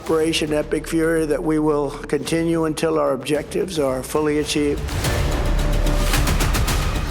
Operation Epic Fury that we will continue until our objectives are fully achieved.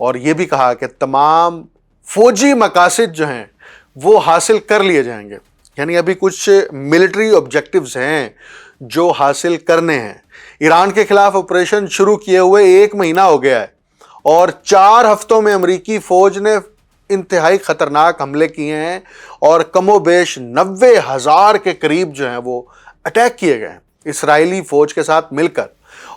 اور یہ بھی کہا کہ تمام فوجی مقاصد جو ہیں وہ حاصل کر لیے جائیں گے. یعنی ابھی کچھ ملٹری آبجیکٹیوز ہیں جو حاصل کرنے ہیں. ایران کے خلاف آپریشن شروع کیے ہوئے 1 مہینہ ہو گیا ہے اور 4 ہفتوں میں امریکی فوج نے انتہائی خطرناک حملے کیے ہیں اور کم و بیش 90,000 کے قریب جو ہیں وہ اٹیک کیے گئے ہیں اسرائیلی فوج کے ساتھ مل کر,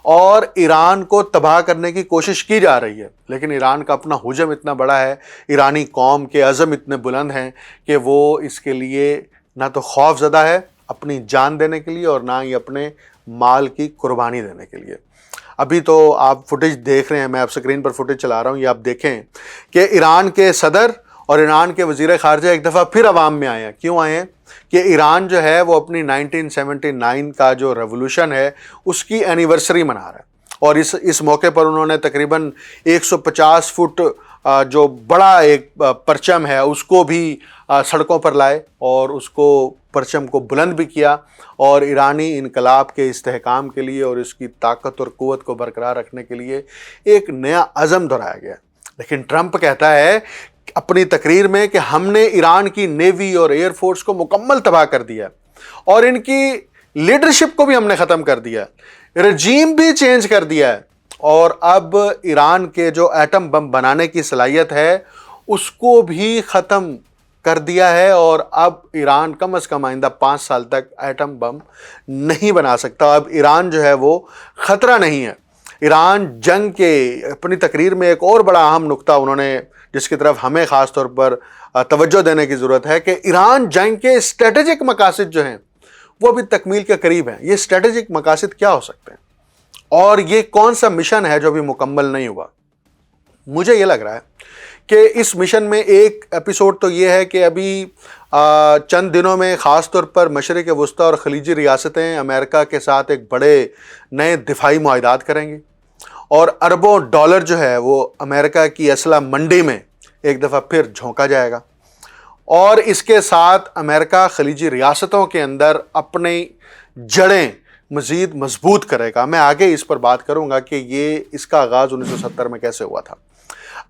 اور ایران کو تباہ کرنے کی کوشش کی جا رہی ہے. لیکن ایران کا اپنا حجم اتنا بڑا ہے, ایرانی قوم کے عزم اتنے بلند ہیں کہ وہ اس کے لیے نہ تو خوف زدہ ہے اپنی جان دینے کے لیے اور نہ ہی اپنے مال کی قربانی دینے کے لیے. ابھی تو آپ فوٹیج دیکھ رہے ہیں, میں اب اسکرین پر فوٹیج چلا رہا ہوں, یہ آپ دیکھیں کہ ایران کے صدر اور ایران کے وزیر خارجہ ایک دفعہ پھر عوام میں آئے ہیں. کیوں آئے ہیں؟ کہ ایران جو ہے وہ اپنی 1979 کا جو ریولوشن ہے اس کی اینیورسری منا رہا ہے, اور اس موقع پر انہوں نے تقریباً 150 فٹ جو بڑا ایک پرچم ہے اس کو بھی سڑکوں پر لائے اور اس کو پرچم کو بلند بھی کیا, اور ایرانی انقلاب کے استحکام کے لیے اور اس کی طاقت اور قوت کو برقرار رکھنے کے لیے ایک نیا عزم دہرایا گیا. لیکن ٹرمپ کہتا ہے اپنی تقریر میں کہ ہم نے ایران کی نیوی اور ایئر فورس کو مکمل تباہ کر دیا اور ان کی لیڈرشپ کو بھی ہم نے ختم کر دیا, رجیم بھی چینج کر دیا ہے, اور اب ایران کے جو ایٹم بم بنانے کی صلاحیت ہے اس کو بھی ختم کر دیا ہے, اور اب ایران کم از کم آئندہ 5 سال تک ایٹم بم نہیں بنا سکتا. اب ایران جو ہے وہ خطرہ نہیں ہے. ایران جنگ کے اپنی تقریر میں ایک اور بڑا اہم نقطہ انہوں نے جس کی طرف ہمیں خاص طور پر توجہ دینے کی ضرورت ہے کہ ایران جنگ کے اسٹریٹجک مقاصد جو ہیں وہ بھی تکمیل کے قریب ہیں. یہ اسٹریٹجک مقاصد کیا ہو سکتے ہیں اور یہ کون سا مشن ہے جو بھی مکمل نہیں ہوا؟ مجھے یہ لگ رہا ہے کہ اس مشن میں ایک ایپیسوڈ تو یہ ہے کہ ابھی چند دنوں میں خاص طور پر مشرق وسطیٰ اور خلیجی ریاستیں امریکہ کے ساتھ ایک بڑے نئے دفاعی معاہدات کریں گی, اور اربوں ڈالر جو ہے وہ امریکہ کی اسلحہ منڈی میں ایک دفعہ پھر جھونکا جائے گا, اور اس کے ساتھ امریکہ خلیجی ریاستوں کے اندر اپنی جڑیں مزید مضبوط کرے گا. میں آگے اس پر بات کروں گا کہ یہ اس کا آغاز 1970 میں کیسے ہوا تھا.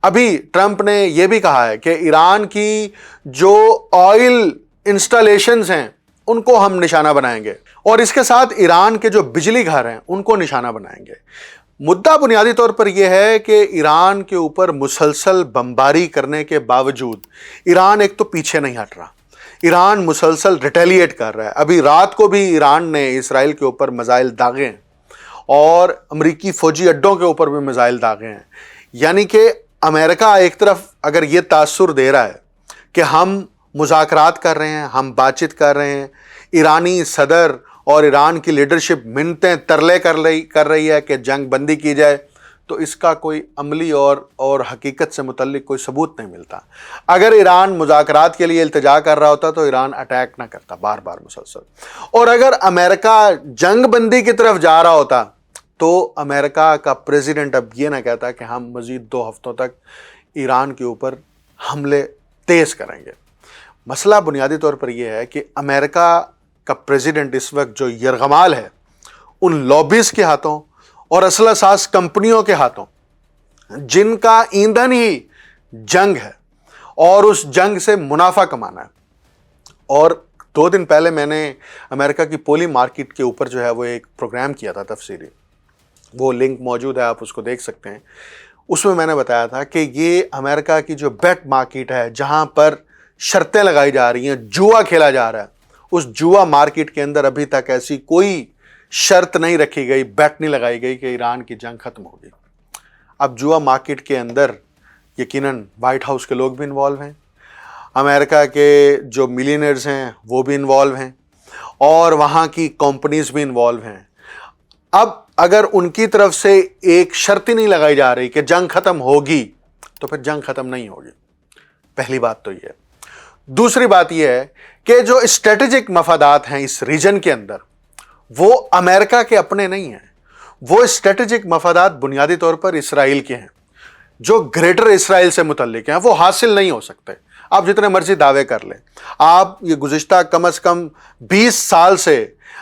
ابھی ٹرمپ نے یہ بھی کہا ہے کہ ایران کی جو آئل انسٹالیشنز ہیں ان کو ہم نشانہ بنائیں گے, اور اس کے ساتھ ایران کے جو بجلی گھر ہیں ان کو نشانہ بنائیں گے. مدعا بنیادی طور پر یہ ہے کہ ایران کے اوپر مسلسل بمباری کرنے کے باوجود ایران ایک تو پیچھے نہیں ہٹ رہا, ایران مسلسل ریٹیلیٹ کر رہا ہے. ابھی رات کو بھی ایران نے اسرائیل کے اوپر میزائل داغے ہیں اور امریکی فوجی اڈوں کے اوپر بھی میزائل داغے ہیں. یعنی کہ امریکہ ایک طرف اگر یہ تاثر دے رہا ہے کہ ہم مذاکرات کر رہے ہیں, ہم بات چیت کر رہے ہیں, ایرانی صدر اور ایران کی لیڈرشپ منتیں ترلے کر رہی ہے کہ جنگ بندی کی جائے, تو اس کا کوئی عملی اور حقیقت سے متعلق کوئی ثبوت نہیں ملتا. اگر ایران مذاکرات کے لیے التجا کر رہا ہوتا تو ایران اٹیک نہ کرتا بار بار مسلسل, اور اگر امریکہ جنگ بندی کی طرف جا رہا ہوتا تو امریکہ کا پریزیڈنٹ اب یہ نہ کہتا کہ ہم مزید 2 ہفتوں تک ایران کے اوپر حملے تیز کریں گے. مسئلہ بنیادی طور پر یہ ہے کہ امریکہ کا پریزیڈنٹ اس وقت جو یرغمال ہے ان لابیز کے ہاتھوں اور اسلحہ ساز کمپنیوں کے ہاتھوں, جن کا ایندھن ہی جنگ ہے اور اس جنگ سے منافع کمانا ہے. اور 2 دن پہلے میں نے امریکہ کی پولی مارکیٹ کے اوپر جو ہے وہ ایک پروگرام کیا تھا تفصیلی, وہ لنک موجود ہے, آپ اس کو دیکھ سکتے ہیں. اس میں نے بتایا تھا کہ یہ امریکہ کی جو بیٹ مارکیٹ ہے جہاں پر شرطیں لگائی جا رہی ہیں, جوا کھیلا جا رہا ہے, اس جوا مارکیٹ کے اندر ابھی تک ایسی کوئی شرط نہیں رکھی گئی, بیٹ نہیں لگائی گئی کہ ایران کی جنگ ختم ہوگی. اب جوا مارکیٹ کے اندر یقیناً وائٹ ہاؤس کے لوگ بھی انوالو ہیں, امریکہ کے جو ملینئرز ہیں وہ بھی انوالو ہیں, اور وہاں کی کمپنیز بھی انوالو ہیں. اب اگر ان کی طرف سے ایک شرط ہی نہیں لگائی جا رہی کہ جنگ ختم ہوگی تو پھر جنگ ختم نہیں ہوگی. پہلی بات تو یہ ہے. دوسری بات یہ ہے کہ جو اسٹریٹجک مفادات ہیں اس ریجن کے اندر وہ امریکہ کے اپنے نہیں ہیں, وہ اسٹریٹجک مفادات بنیادی طور پر اسرائیل کے ہیں, جو گریٹر اسرائیل سے متعلق ہیں. وہ حاصل نہیں ہو سکتے, آپ جتنے مرضی دعوے کر لیں. آپ یہ گزشتہ کم از کم 20 سال سے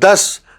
10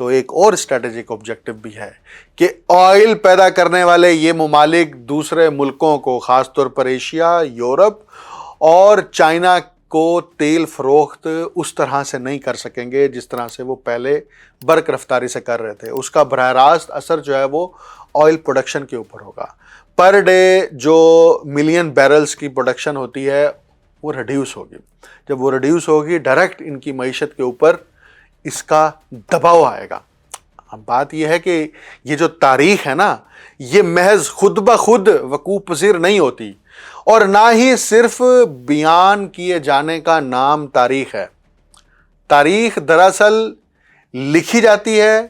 تو ایک اور اسٹریٹجک آبجیکٹو بھی ہے کہ آئل پیدا کرنے والے یہ ممالک دوسرے ملکوں کو، خاص طور پر ایشیا، یورپ اور چائنا کو تیل فروخت اس طرح سے نہیں کر سکیں گے جس طرح سے وہ پہلے برق رفتاری سے کر رہے تھے. اس کا براہ راست اثر جو ہے وہ آئل پروڈکشن کے اوپر ہوگا. پر ڈے جو ملین بیرلز کی پروڈکشن ہوتی ہے وہ ریڈیوس ہوگی. جب وہ ریڈیوس ہوگی ڈائریکٹ ان کی معیشت کے اوپر اس کا دباؤ آئے گا. اب بات یہ ہے کہ یہ جو تاریخ ہے نا، یہ محض خود بخود وقوع پذیر نہیں ہوتی اور نہ ہی صرف بیان کیے جانے کا نام تاریخ ہے. تاریخ دراصل لکھی جاتی ہے،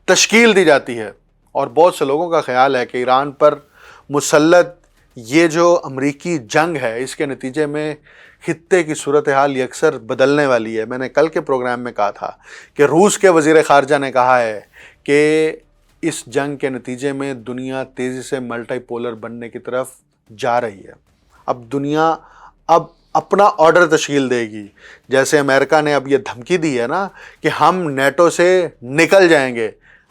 تشکیل دی جاتی ہے. اور بہت سے لوگوں کا خیال ہے کہ ایران پر مسلط یہ جو امریکی جنگ ہے اس کے نتیجے میں خطے کی صورتحال یکسر بدلنے والی ہے. میں نے کل کے پروگرام میں کہا تھا کہ روس کے وزیر خارجہ نے کہا ہے کہ اس جنگ کے نتیجے میں دنیا تیزی سے ملٹی پولر بننے کی طرف جا رہی ہے. اب دنیا اپنا آرڈر تشکیل دے گی. جیسے امریکہ نے اب یہ دھمکی دی ہے نا کہ ہم نیٹو سے نکل جائیں گے.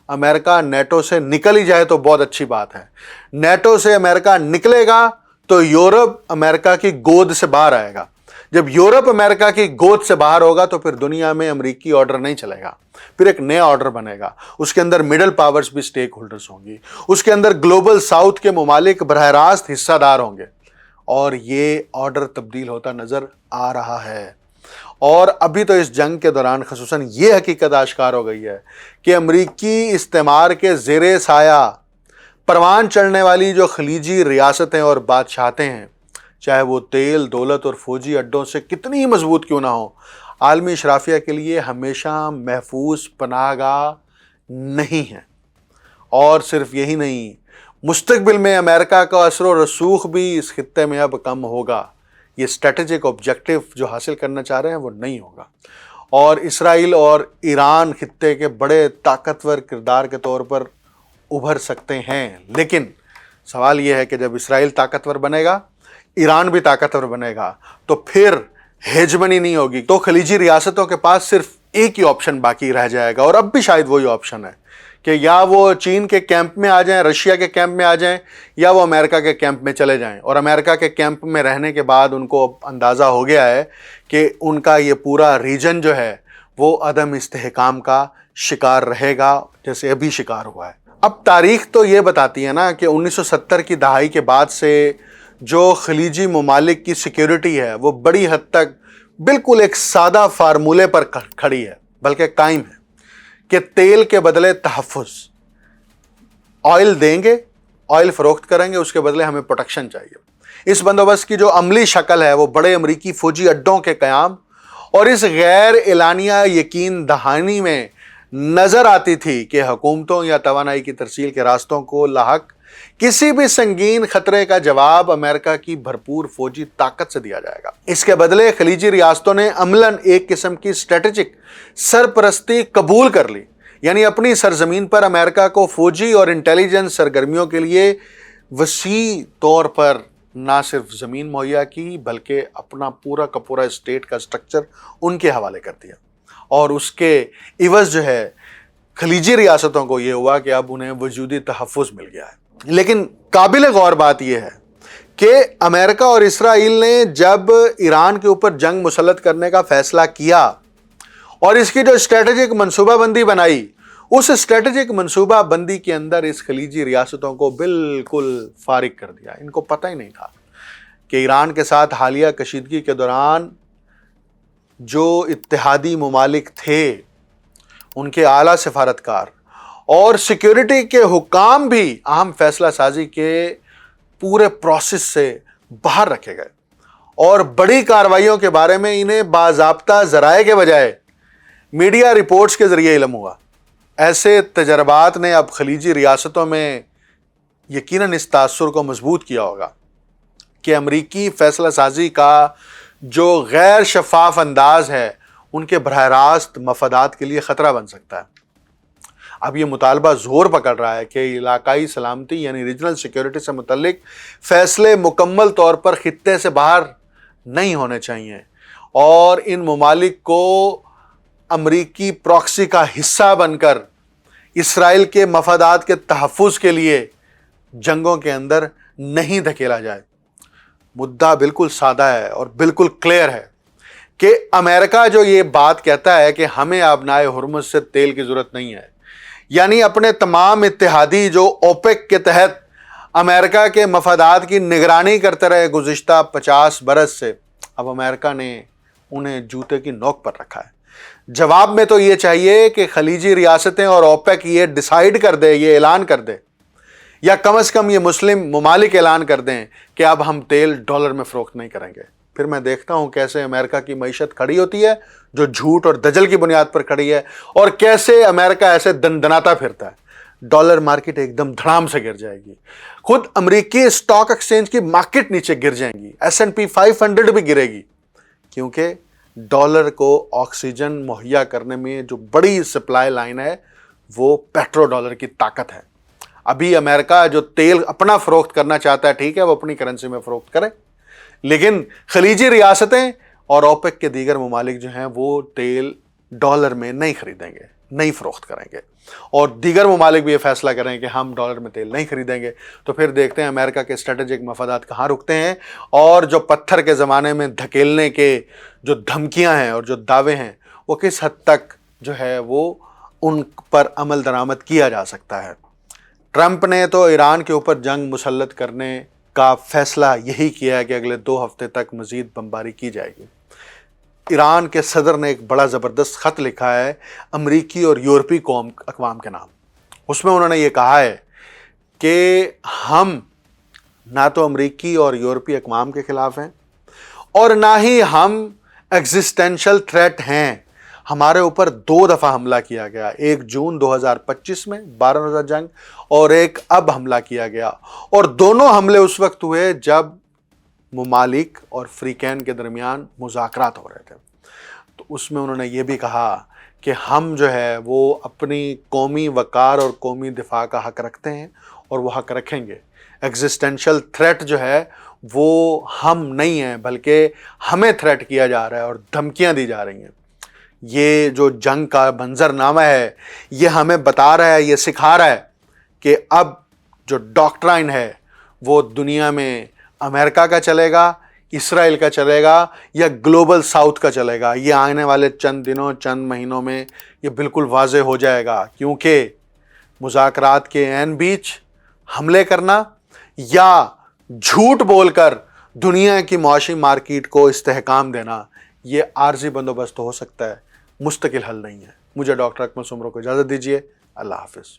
امریکہ نیٹو سے نکل ہی جائے تو بہت اچھی بات ہے. نیٹو سے امریکہ نکلے گا تو یورپ امریکہ کی گود سے باہر آئے گا. جب یورپ امریکہ کی گود سے باہر ہوگا تو پھر دنیا میں امریکی آرڈر نہیں چلے گا، پھر ایک نیا آرڈر بنے گا. اس کے اندر مڈل پاورز بھی سٹیک ہولڈرز ہوں گی، اس کے اندر گلوبل ساؤتھ کے ممالک براہ راست حصہ دار ہوں گے اور یہ آرڈر تبدیل ہوتا نظر آ رہا ہے. اور ابھی تو اس جنگ کے دوران خصوصاً یہ حقیقت آشکار ہو گئی ہے کہ امریکی استعمار کے زیر سایہ پروان چڑھنے والی جو خلیجی ریاستیں اور بادشاہتیں ہیں، چاہے وہ تیل، دولت اور فوجی اڈوں سے کتنی ہی مضبوط کیوں نہ ہو، عالمی اشرافیہ کے لیے ہمیشہ محفوظ پناہ گاہ نہیں ہیں. اور صرف یہی نہیں، مستقبل میں امریکہ کا اثر و رسوخ بھی اس خطے میں اب کم ہوگا. یہ اسٹریٹجک آبجیکٹو جو حاصل کرنا چاہ رہے ہیں وہ نہیں ہوگا. اور اسرائیل اور ایران خطے کے بڑے طاقتور کردار کے طور پر ابھر سکتے ہیں. لیکن سوال یہ ہے کہ جب اسرائیل طاقتور بنے گا، ایران بھی طاقتور بنے گا، تو پھر ہیجمنی نہیں ہوگی. تو خلیجی ریاستوں کے پاس صرف ایک ہی آپشن باقی رہ جائے گا، اور اب بھی شاید وہی آپشن ہے کہ یا وہ چین کے کیمپ میں آ جائیں، رشیا کے کیمپ میں آ جائیں، یا وہ امریکہ کے کیمپ میں چلے جائیں. اور امریکہ کے کیمپ میں رہنے کے بعد ان کو اندازہ ہو گیا ہے کہ ان کا یہ پورا ریجن جو ہے وہ عدم استحکام کا شکار رہے گا، جیسے ابھی شکار ہوا ہے. اب تاریخ تو یہ بتاتی ہے نا کہ 1970 کی دہائی کے بعد سے جو خلیجی ممالک کی سیکیورٹی ہے وہ بڑی حد تک بالکل ایک سادہ فارمولے پر کھڑی ہے، بلکہ قائم ہے کہ تیل کے بدلے تحفظ. آئل دیں گے، آئل فروخت کریں گے، اس کے بدلے ہمیں پروٹیکشن چاہیے. اس بندوبست کی جو عملی شکل ہے وہ بڑے امریکی فوجی اڈوں کے قیام اور اس غیر اعلانیہ یقین دہانی میں نظر آتی تھی کہ حکومتوں یا توانائی کی ترسیل کے راستوں کو لاحق کسی بھی سنگین خطرے کا جواب امریکہ کی بھرپور فوجی طاقت سے دیا جائے گا. اس کے بدلے خلیجی ریاستوں نے عملاً ایک قسم کی اسٹریٹجک سرپرستی قبول کر لی. یعنی اپنی سرزمین پر امریکہ کو فوجی اور انٹیلیجنس سرگرمیوں کے لیے وسیع طور پر نہ صرف زمین مہیا کی بلکہ اپنا پورا کا پورا اسٹیٹ کا سٹرکچر ان کے حوالے کر دیا. اور اس کے عوض جو ہے خلیجی ریاستوں کو یہ ہوا کہ اب انہیں وجودی تحفظ مل گیا ہے. لیکن قابل غور بات یہ ہے کہ امریکہ اور اسرائیل نے جب ایران کے اوپر جنگ مسلط کرنے کا فیصلہ کیا اور اس کی جو اسٹریٹجک منصوبہ بندی بنائی، اس اسٹریٹجک منصوبہ بندی کے اندر اس خلیجی ریاستوں کو بالکل فارغ کر دیا. ان کو پتہ ہی نہیں تھا کہ ایران کے ساتھ حالیہ کشیدگی کے دوران جو اتحادی ممالک تھے، ان کے اعلیٰ سفارتکار اور سیکیورٹی کے حکام بھی اہم فیصلہ سازی کے پورے پروسیس سے باہر رکھے گئے اور بڑی کارروائیوں کے بارے میں انہیں باضابطہ ذرائع کے بجائے میڈیا رپورٹس کے ذریعے علم ہوا. ایسے تجربات نے اب خلیجی ریاستوں میں یقیناً اس تاثر کو مضبوط کیا ہوگا کہ امریکی فیصلہ سازی کا جو غیر شفاف انداز ہے ان کے براہ راست مفادات کے لیے خطرہ بن سکتا ہے. اب یہ مطالبہ زور پکڑ رہا ہے کہ علاقائی سلامتی یعنی ریجنل سیکیورٹی سے متعلق فیصلے مکمل طور پر خطے سے باہر نہیں ہونے چاہیے اور ان ممالک کو امریکی پراکسی کا حصہ بن کر اسرائیل کے مفادات کے تحفظ کے لیے جنگوں کے اندر نہیں دھکیلا جائے۔ مدعا بالکل سادہ ہے اور بالکل کلیئر ہے کہ امریکہ جو یہ بات کہتا ہے کہ ہمیں آبنائے ہرمز سے تیل کی ضرورت نہیں ہے، یعنی اپنے تمام اتحادی جو اوپیک کے تحت امریکہ کے مفادات کی نگرانی کرتے رہے گزشتہ 50 برس سے، اب امریکہ نے انہیں جوتے کی نوک پر رکھا ہے۔ جواب میں تو یہ چاہیے کہ خلیجی ریاستیں اور اوپیک یہ ڈیسائیڈ کر دے، یہ اعلان کر دے، یا کم از کم یہ مسلم ممالک اعلان کر دیں کہ اب ہم تیل ڈالر میں فروخت نہیں کریں گے۔ پھر میں دیکھتا ہوں کیسے امریکہ کی معیشت کھڑی ہوتی ہے جو جھوٹ اور دجل کی بنیاد پر کھڑی ہے، اور کیسے امریکہ ایسے دندناتا پھرتا ہے۔ ڈالر مارکیٹ ایک دم دھڑام سے گر جائے گی، خود امریکی اسٹاک ایکسچینج کی مارکیٹ نیچے گر جائیں گی، S&P 500 بھی گرے گی، کیونکہ ڈالر کو آکسیجن مہیا کرنے میں جو بڑی سپلائی لائن ہے وہ پیٹرو ڈالر کی طاقت ہے۔ ابھی امریکہ جو تیل اپنا فروخت کرنا چاہتا ہے، ٹھیک ہے، وہ اپنی کرنسی میں فروخت کرے، لیکن خلیجی ریاستیں اور اوپیک کے دیگر ممالک جو ہیں وہ تیل ڈالر میں نہیں خریدیں گے، نہیں فروخت کریں گے، اور دیگر ممالک بھی یہ فیصلہ کریں کہ ہم ڈالر میں تیل نہیں خریدیں گے۔ تو پھر دیکھتے ہیں امریکہ کے اسٹریٹجک مفادات کہاں رکتے ہیں، اور جو پتھر کے زمانے میں دھکیلنے کے جو دھمکیاں ہیں اور جو دعوے ہیں وہ کس حد تک جو ہے وہ ان پر عمل درآمد کیا جا سکتا ہے۔ ٹرمپ نے تو ایران کے اوپر جنگ مسلط کرنے کا فیصلہ یہی کیا ہے کہ اگلے 2 ہفتے تک مزید بمباری کی جائے گی۔ ایران کے صدر نے ایک بڑا زبردست خط لکھا ہے امریکی اور یورپی اقوام کے نام۔ اس میں انہوں نے یہ کہا ہے کہ ہم نہ تو امریکی اور یورپی اقوام کے خلاف ہیں، اور نہ ہی ہم ایگزسٹینشل تھریٹ ہیں۔ ہمارے اوپر 2 دفعہ حملہ کیا گیا، 1 جون 2025 میں 12 روزہ جنگ، اور ایک اب حملہ کیا گیا، اور دونوں حملے اس وقت ہوئے جب ممالک اور فریقین کے درمیان مذاکرات ہو رہے تھے۔ تو اس میں انہوں نے یہ بھی کہا کہ ہم جو ہے وہ اپنی قومی وقار اور قومی دفاع کا حق رکھتے ہیں اور وہ حق رکھیں گے۔ ایگزسٹینشل تھریٹ جو ہے وہ ہم نہیں ہیں، بلکہ ہمیں تھریٹ کیا جا رہا ہے اور دھمکیاں دی جا رہی ہیں۔ یہ جو جنگ کا منظرنامہ ہے یہ ہمیں بتا رہا ہے، یہ سکھا رہا ہے کہ اب جو ڈاکٹرائن ہے وہ دنیا میں امریکہ کا چلے گا، اسرائیل کا چلے گا، یا گلوبل ساؤتھ کا چلے گا۔ یہ آنے والے چند دنوں، چند مہینوں میں یہ بالکل واضح ہو جائے گا، کیونکہ مذاکرات کے عین بیچ حملے کرنا یا جھوٹ بول کر دنیا کی معاشی مارکیٹ کو استحکام دینا یہ عارضی بندوبست ہو سکتا ہے، مستقل حل نہیں ہے۔ مجھے ڈاکٹر اکمل سومرو کو اجازت دیجیے۔ اللہ حافظ۔